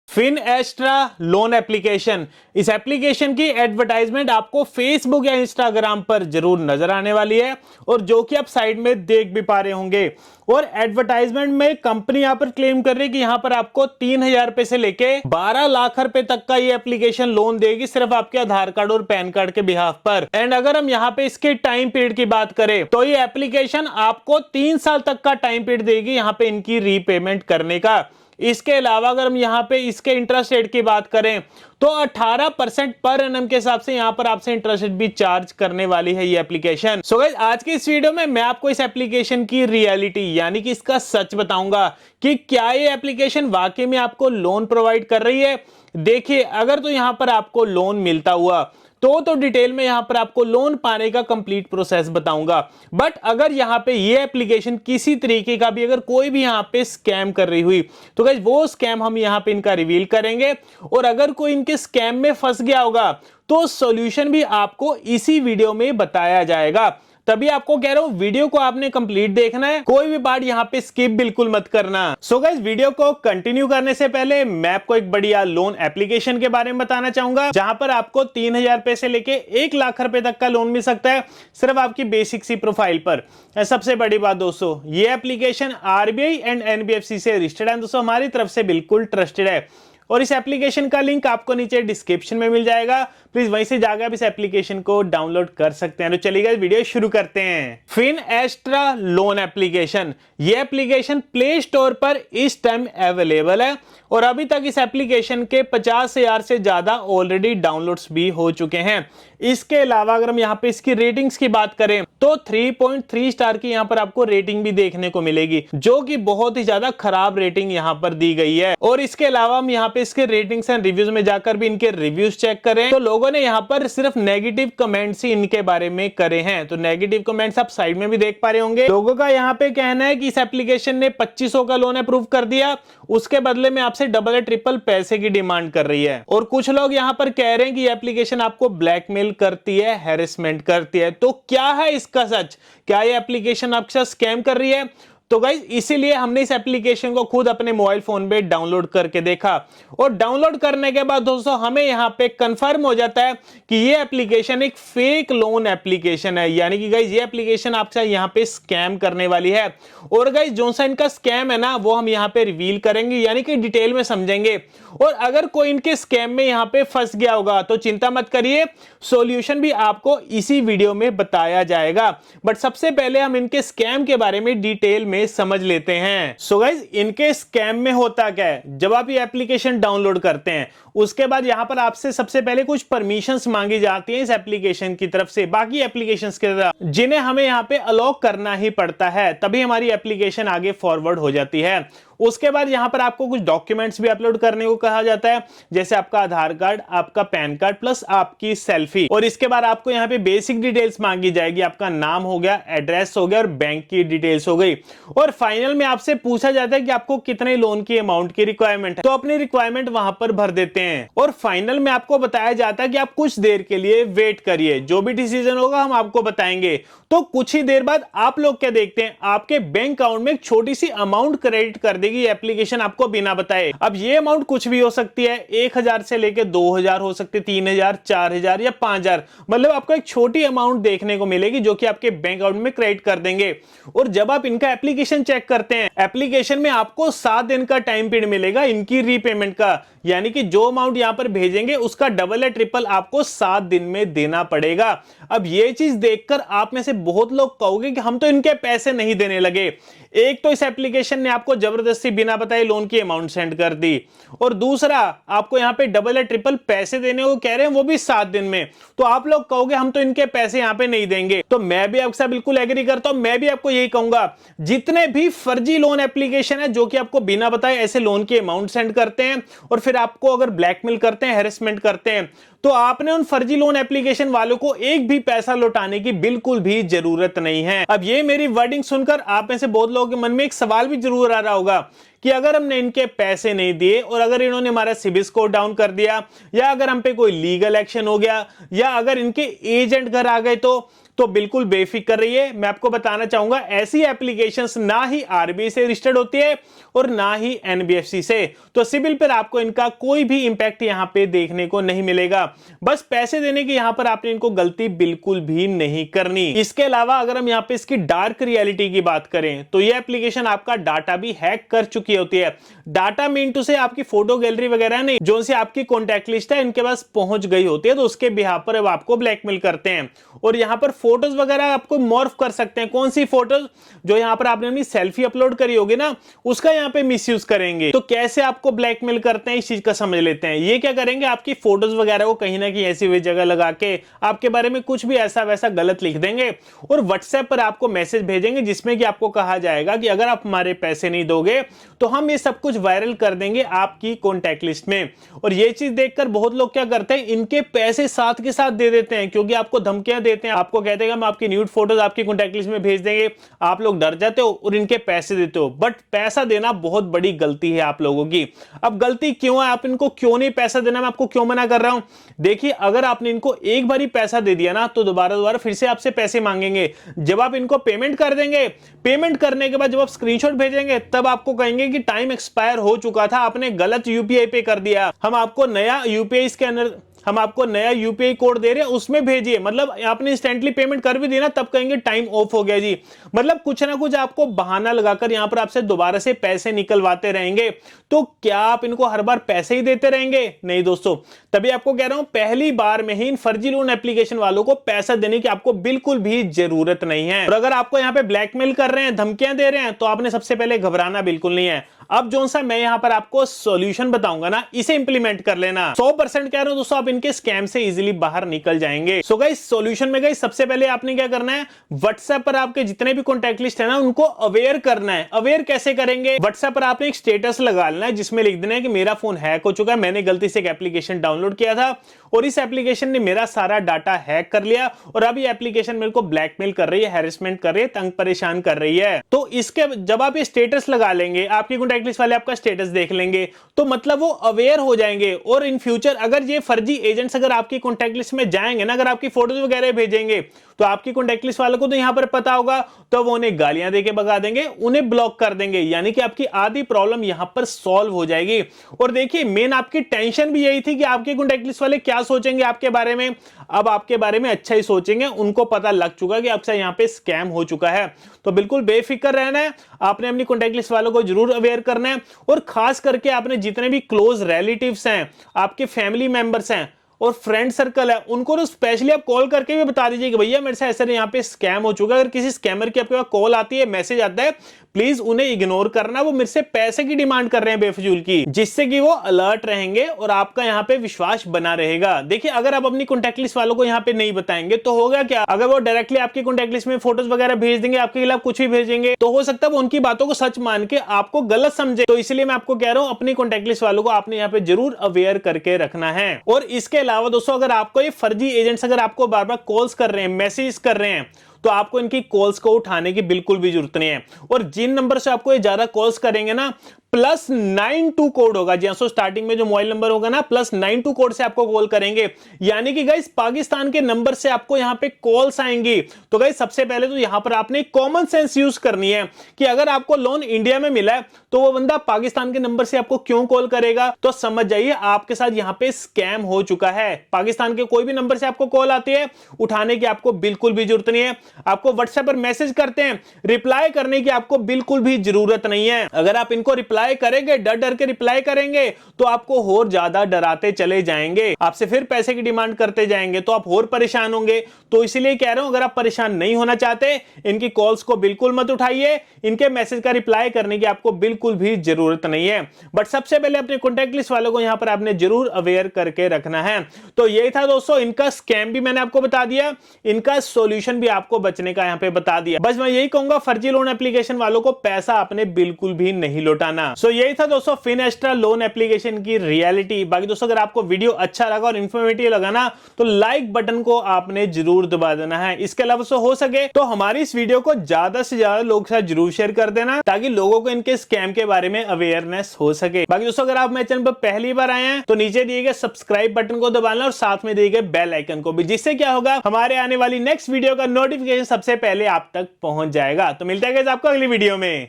Fin extra loan application. इस application की advertisement आपको फेसबुक या इंस्टाग्राम पर जरूर नजर आने वाली है और जो कि आप साइड में देख भी पा रहे होंगे। और एडवर्टाइजमेंट में कंपनी यहां पर क्लेम कर रही है कि यहां पर आपको 3,000 रुपए से लेके 12 लाख रुपए तक का ये एप्लीकेशन लोन देगी सिर्फ आपके आधार कार्ड और पैन कार्ड के बिहाफ पर। एंड अगर हम यहां पे इसके टाइम पीरियड की बात करें तो ये एप्लीकेशन आपको 3 साल तक का टाइम पीरियड देगी यहां पे इनकी रीपेमेंट करने का। इसके अलावा अगर हम यहां पे इसके इंटरेस्ट रेट की बात करें तो 18% पर एनम के हिसाब से यहां पर आपसे इंटरेस्ट रेट भी चार्ज करने वाली है ये एप्लीकेशन। सो गाइस, आज की इस वीडियो में मैं आपको इस एप्लीकेशन की रियलिटी यानी कि इसका सच बताऊंगा कि क्या ये एप्लीकेशन वाकई में आपको लोन प्रोवाइड कर रही है। देखिए, अगर तो यहां पर आपको लोन मिलता हुआ तो डिटेल में यहां पर आपको लोन पाने का कंप्लीट प्रोसेस बताऊंगा। बट अगर यहां पे ये एप्लीकेशन किसी तरीके का भी अगर कोई भी यहां पे स्कैम कर रही हुई तो गाइस वो स्कैम हम यहां पे इनका रिवील करेंगे। और अगर कोई इनके स्कैम में फंस गया होगा तो सॉल्यूशन भी आपको इसी वीडियो में बताया जाएगा। तभी आपको कह रहा हूं वीडियो को आपने कंप्लीट देखना है, कोई भी पार्ट यहां पे स्किप बिल्कुल मत करना। सो गाइस, वीडियो को कंटिन्यू करने से पहले मैं आपको एक बढ़िया लोन एप्लीकेशन के बारे में बताना चाहूंगा जहां पर आपको 3,000 रुपए से लेके 1 लाख रुपए तक का लोन मिल सकता है सिर्फ आपकी बेसिक सी प्रोफाइल पर। सबसे बड़ी बात दोस्तों, ये एप्लीकेशन आरबीआई एंड एनबीएफसी से रजिस्टर्ड है दोस्तों, हमारी तरफ से बिल्कुल ट्रस्टेड है। और इस एप्लीकेशन का लिंक आपको नीचे डिस्क्रिप्शन में मिल जाएगा, प्लीज वहीं से जाकर आप इस एप्लीकेशन को डाउनलोड कर सकते हैं। तो चलिए वीडियो शुरू करते हैं। फिन एक्स्ट्रा लोन एप्लीकेशन, ये एप्लीकेशन प्ले स्टोर पर इस टाइम अवेलेबल है और अभी तक इस एप्लीकेशन के 50,000 से ज्यादा ऑलरेडी डाउनलोड्स भी हो चुके हैं। इसके अलावा अगर हम यहां पे इसकी रेटिंग्स की बात करें तो 3.3 स्टार की यहां पर आपको रेटिंग भी देखने को मिलेगी, जो कि बहुत ही ज्यादा खराब रेटिंग यहां पर दी गई है। और इसके अलावा हम यहां पे इसके रेटिंग्स एंड रिव्यूज में जाकर भी इनके रिव्यूज चेक करें तो लोगों ने यहां पर सिर्फ नेगेटिव कमेंट्स ही इनके बारे में करे हैं। तो नेगेटिव कमेंट्स आप साइड में भी देख पा रहे होंगे। लोगों का यहां पे कहना है कि इस एप्लीकेशन ने 2500 का लोन अप्रूव कर दिया, उसके बदले में आपसे डबल या ट्रिपल पैसे की डिमांड कर रही है। और कुछ लोग यहां पर कह रहे हैं कि एप्लीकेशन आपको ब्लैकमेल करती है, हैरेसमेंट करती है। तो क्या है इसका सच? क्या ये एप्लीकेशन आपके साथ स्कैम कर रही है? तो गाइस, इसीलिए हमने इस एप्लीकेशन को खुद अपने मोबाइल फोन पे डाउनलोड करके देखा और डाउनलोड करने के बाद दोस्तों हमें यहां पे कंफर्म हो जाता है कि ये एप्लीकेशन एक फेक लोन एप्लीकेशन है। यानी कि गाइस, ये एप्लीकेशन आपसे यहां पे स्कैम करने वाली है। और गाइस, जो सा इनका स्कैम है ना वो हम यहां पे रिवील करेंगे, यानी कि डिटेल में समझेंगे। और अगर कोई इनके स्कैम में यहां पे फंस गया होगा तो चिंता मत करिए, सॉल्यूशन भी आपको इसी वीडियो में बताया जाएगा। बट सबसे पहले हम इनके स्कैम के बारे में डिटेल में समझ लेते हैं। सो गाइस, इनके स्कैम में होता क्या है, जब आप ये एप्लीकेशन डाउनलोड करते हैं उसके बाद यहां पर आपसे सबसे पहले कुछ परमिशंस मांगी जाती हैं इस एप्लीकेशन की तरफ से, बाकी एप्लीकेशंस के तरफ, जिन्हें हमें यहां पे अलाउ करना ही पड़ता है, तभी हमारी एप्लीकेशन आगे फॉरवर्ड हो जाती है। उसके बाद यहां पर आपको कुछ डॉक्यूमेंट्स भी अपलोड करने को कहा जाता है, जैसे आपका आधार कार्ड, आपका पैन कार्ड प्लस आपकी सेल्फी। और इसके बाद आपको यहां पे बेसिक डिटेल्स मांगी जाएगी, आपका नाम हो गया, एड्रेस हो गया और बैंक की डिटेल्स हो गई। और फाइनल में आपसे पूछा जाता है कि आपको कितने लोन की अमाउंट की रिक्वायरमेंट है, तो अपनी रिक्वायरमेंट वहां पर भर देते हैं। और फाइनल में आपको बताया जाता है कि आप कुछ देर के लिए वेट करिए, जो भी डिसीजन होगा हम आपको बताएंगे। तो कुछ ही देर बाद आप लोग क्या देखते हैं, आपके बैंक अकाउंट में एक छोटी सी अमाउंट क्रेडिट कर देगी एप्लीकेशन आपको बिना बताए। अब ये अमाउंट कुछ भी हो सकती है, 1,000 से लेके 2,000 हो सकती है, 3,000, 4,000 या 5,000, मतलब आपको एक छोटी अमाउंट देखने को मिलेगी जो कि आपके बैंक अकाउंट में क्रेडिट कर देंगे। और जब आप इनका एप्लीकेशन चेक करते हैं, एप्लीकेशन में आपको 7 दिन का टाइम पीरियड मिलेगा इनकी रीपेमेंट का, यानी कि जो अमाउंट यहां पर भेजेंगे उसका डबल या ट्रिपल आपको 7 दिन में देना पड़ेगा। अब ये चीज देखकर आप में से बहुत लोग कहोगे कि हम तो इनके पैसे नहीं देने लगे। एक तो इस एप्लीकेशन ने आपको जबरदस्ती बिना बताए लोन की अमाउंट सेंड कर दी, और दूसरा आपको यहां पे डबल या ट्रिपल पैसे देने को कह रहे हैं, वो भी 7 दिन में। तो आप लोग कहोगे हम तो इनके पैसे यहां पे नहीं देंगे। तो मैं भी आपके साथ बिल्कुल एग्री करता हूं, मैं भी आपको यही कहूंगा, जितने भी फर्जी लोन एप्लीकेशन है जो कि आपको बिना बताए ऐसे लोन की अमाउंट सेंड करते हैं और फिर आपको अगर ब्लैकमेल करते हैं, हैरेसमेंट करते हैं, तो आपने उन फर्जी लोन एप्लीकेशन वालों को एक भी पैसा लौटाने की बिल्कुल भी जरूरत नहीं है। अब ये मेरी वर्डिंग सुनकर आप में से बहुत लोगों के मन में एक सवाल भी जरूर आ रहा होगा कि अगर हमने इनके पैसे नहीं दिए और अगर इन्होंने हमारा सिबिल स्कोर डाउन कर दिया, या अगर हम पे कोई लीगल एक्शन हो गया, या अगर इनके एजेंट घर आ गए, तो बिल्कुल बेफिक्र रहिए। मैं आपको बताना चाहूंगा ऐसी एप्लीकेशंस ना ही आरबीआई से रजिस्टर्ड होती है और ना ही एनबीएफसी से, तो सिबिल पर आपको इनका कोई भी इंपैक्ट यहां पे देखने को नहीं मिलेगा। बस पैसे देने की यहां पर आपने इनको गलती बिल्कुल भी नहीं करनी। इसके अलावा अगर हम यहां पे इसकी डार्क रियलिटी की बात करें तो ये एप्लीकेशन आपका डाटा भी हैक कर चुकी होती है। डाटा मीन टू से आपकी फोटो गैलरी वगैरह नहीं, जो से आपकी कॉन्टैक्ट लिस्ट है इनके पास पहुंच गई होती है, तो उसके बिहाफ पर अब आपको ब्लैकमेल करते हैं। और यहां पर फोटोज वगैरह आपको मॉर्फ कर सकते हैं। कौन सी फोटोज? जो यहां पर आपने अपनी सेल्फी अपलोड करी होगी ना, उसका यहां पे मिसयूज करेंगे। तो कैसे आपको ब्लैकमेल करते हैं इस चीज का समझ लेते हैं। ये क्या करेंगे, आपकी फोटोज वगैरह को कहीं ना कहीं ऐसी हुई जगह लगा के आपके बारे में कुछ भी ऐसा वैसा गलत लिख देंगे और व्हाट्सएप पर आपको मैसेज भेजेंगे जिसमें कि आपको कहा जाएगा कि अगर आप हमारे पैसे नहीं दोगे तो हम ये सब कुछ वायरल कर देंगे आपकी कॉन्टैक्ट लिस्ट में। और ये चीज देखकर बहुत लोग क्या करते हैं, इनके पैसे साथ के साथ दे देते हैं, क्योंकि आपको धमकियां देते हैं, आपको कहते हैं हम आपकी न्यूड फोटोज आपकी कॉन्टैक्ट लिस्ट में भेज देंगे। आप लोग डर जाते हो और इनके पैसे देते हो, बट पैसा देना बहुत बड़ी गलती है आप लोगों की। अब गलती क्यों है, आप इनको क्यों नहीं पैसा देना, मैं आपको क्यों मना कर रहा हूं। देखिए, अगर आपने इनको एक बार ही पैसा दे दिया ना, तो दोबारा फिर से आपसे पैसे मांगेंगे। जब आप इनको पेमेंट कर देंगे, पेमेंट करने के बाद जब आप स्क्रीनशॉट भेजेंगे तब आपको कहेंगे कि टाइम एक्सपायर हो चुका था, आपने गलत यूपीआई पे कर दिया, हम आपको नया यूपीआई स्कैनर, हम आपको नया यूपीआई कोड दे रहे हैं, उसमें भेजिए। मतलब आपने इंस्टेंटली पेमेंट कर भी दी ना, तब कहेंगे टाइम ऑफ हो गया जी। मतलब कुछ ना कुछ आपको बहाना लगाकर यहां पर आपसे दोबारा से पैसे निकलवाते रहेंगे। तो क्या आप इनको हर बार पैसे ही देते रहेंगे? नहीं दोस्तों, तभी आपको कह रहा हूं पहली बार में ही इन फर्जी लोन एप्लीकेशन वालों को पैसा देने की आपको बिल्कुल भी जरूरत नहीं है। और अगर आपको यहां पे ब्लैकमेल कर रहे हैं, धमकियां दे रहे हैं, तो आपने सबसे पहले घबराना बिल्कुल नहीं है। अब जो सा मैं यहां पर आपको सॉल्यूशन बताऊंगा ना, इसे इंप्लीमेंट कर लेना। 100% कह रहा हूं दोस्तों, आप इनके स्कैम से इजीली बाहर निकल जाएंगे। सो गाइस, सॉल्यूशन में गाइस सबसे पहले आपने क्या करना है, व्हाट्सएप पर आपके जितने भी कॉन्टैक्ट लिस्ट है ना, उनको अवेयर करना है। अवेयर कैसे करेंगे? व्हाट्सएप पर आपने एक स्टेटस लगा लेना है जिसमें लिख देना है कि मेरा फोन हैक हो चुका है, मैंने गलती से एक एप्लीकेशन डाउनलोड किया था और इस एप्लीकेशन ने मेरा सारा डाटा हैक कर लिया और अब ये एप्लीकेशन मेरे को ब्लैकमेल कर रही है, हैरेसमेंट कर रही है, तंग परेशान कर रही है। तो इसके जब आप ये स्टेटस लगा लेंगे, आपकी कॉन्टैक्ट लिस्ट वाले आपका स्टेटस देख लेंगे, तो मतलब वो अवेयर हो जाएंगे। और इन फ्यूचर अगर ये फर्जी एजेंट्स अगर आपकी कॉन्टैक्ट लिस्ट में जाएंगे ना, अगर आपकी फोटोज वगैरह भेजेंगे, तो आपकी कॉन्टैक्ट लिस्ट वालों को तो यहां पर पता होगा, तो वो उन्हें गालियां देके भगा देंगे, उन्हें ब्लॉक कर देंगे, यानी कि आपकी आधी प्रॉब्लम यहां पर सॉल्व हो जाएगी। और देखिए, मेन आपकी टेंशन भी यही थी कि आपके कॉन्टैक्ट लिस्ट वाले क्या सोचेंगे आपके बारे में। अब आपके बारे में अच्छा ही सोचेंगे, उनको पता लग चुका कि आपसे यहां पे स्कैम हो चुका है। तो बिल्कुल बेफिक्र रहना है, आपने अपनी कॉन्टैक्ट लिस्ट वालों को जरूर अवेयर करना है। और खास करके आपने जितने भी क्लोज रिलेटिव्स हैं, आपके फैमिली मेंबर्स हैं और फ्रेंड सर्कल है, उनको तो स्पेशली आप कॉल करके भी बता दीजिए कि भैया मेरे से ऐसे यहाँ पे स्कैम हो चुका है। अगर किसी स्कैमर की आपके पास कॉल आती है, मैसेज आता है, प्लीज उन्हें इग्नोर करना, वो मेरे से पैसे की डिमांड कर रहे हैं बेफजूल की, जिससे कि वो अलर्ट रहेंगे और आपका यहाँ पे विश्वास बना रहेगा। देखिए, अगर आप अपनी कॉन्टैक्ट लिस्ट वालों को यहाँ पे नहीं बताएंगे तो होगा क्या, अगर वो डायरेक्टली आपकी कॉन्टैक्ट लिस्ट में फोटोज वगैरह भेज देंगे, आपके खिलाफ कुछ भी भेजेंगे, तो हो सकता है वो उनकी बातों को सच मान के आपको गलत समझे। तो इसलिए मैं आपको कह रहा हूं, अपनी कॉन्टैक्ट लिस्ट वालों को आपने यहाँ पे जरूर अवेयर करके रखना है। और इसके अलावा दोस्तों, अगर आपको ये फर्जी एजेंट्स अगर आपको बार बार कॉल्स कर रहे हैं, मैसेज कर रहे हैं, तो आपको इनकी कॉल्स को उठाने की बिल्कुल भी जरूरत नहीं है। और जिन नंबर से आपको ये ज्यादा कॉल्स करेंगे ना, +92 कोड होगा जी, सो स्टार्टिंग में जो मोबाइल नंबर होगा ना, +92 कोड से आपको कॉल करेंगे, यानी कि गाइस पाकिस्तान के नंबर से आपको यहां पे कॉल्स आएंगी। तो गाइस सबसे पहले तो यहां पर आपने कॉमन सेंस यूज करनी है कि अगर आपको लोन इंडिया में मिला है तो वो बंदा पाकिस्तान के नंबर से आपको क्यों कॉल करेगा। तो समझ जाइए आपके साथ यहां पे स्कैम हो चुका है। पाकिस्तान के कोई भी नंबर से आपको कॉल आती है, उठाने की आपको बिल्कुल भी जरूरत नहीं है। आपको व्हाट्सएप पर मैसेज करते हैं, रिप्लाई करने की आपको बिल्कुल भी जरूरत नहीं है। अगर आप इनको रिप्लाई करेंगे, डर डर के रिप्लाई करेंगे, तो आपको और ज्यादा डराते चले जाएंगे, आपसे फिर पैसे की डिमांड करते जाएंगे, तो आप और परेशान होंगे। तो इसलिए कह रहा हूं, अगर आप परेशान नहीं होना चाहते, इनकी कॉल्स को बिल्कुल मत उठाइए, इनके मैसेज का रिप्लाई करने की आपको बिल्कुल भी जरूरत नहीं है। बट सबसे पहले अपने कॉन्टैक्ट लिस्ट वालों को यहां पर आपने जरूर अवेयर करके रखना है। तो यही था दोस्तों, इनका स्कैम भी मैंने आपको बता दिया, इनका सॉल्यूशन भी आपको बचने का यहां पे बता दिया। बस मैं यही कहूंगा, फर्जी लोन एप्लीकेशन वालों को पैसा आपने बिल्कुल भी नहीं लौटाना। देना। सो यही था दोस्तों फिनएक्स्ट्रा लोन एप्लीकेशन की रियलिटी। बाकी दोस्तों अगर आपको वीडियो अच्छा लगा और इन्फॉर्मेटिव लगा ना तो लाइक बटन को आपने जरूर दबा देना है। इसके अलावा दोस्तों हो सके तो हमारी इस वीडियो को ज्यादा से ज्यादा लोगों के साथ जरूर शेयर कर देना ताकि लोगों को इनके स्कैम के बारे में अवेयरनेस हो सके। बाकी दोस्तों अगर आप मेरे चैनल पर पहली बार आए हैं तो नीचे दिए गए सब्सक्राइब बटन को दबाना और साथ में दिए गए बेल आइकन को भी, जिससे क्या होगा हमारे आने वाली नेक्स्ट वीडियो का नोटिफिकेशन सबसे पहले आप तक पहुंच जाएगा। तो मिलते हैं आपको अगली वीडियो में।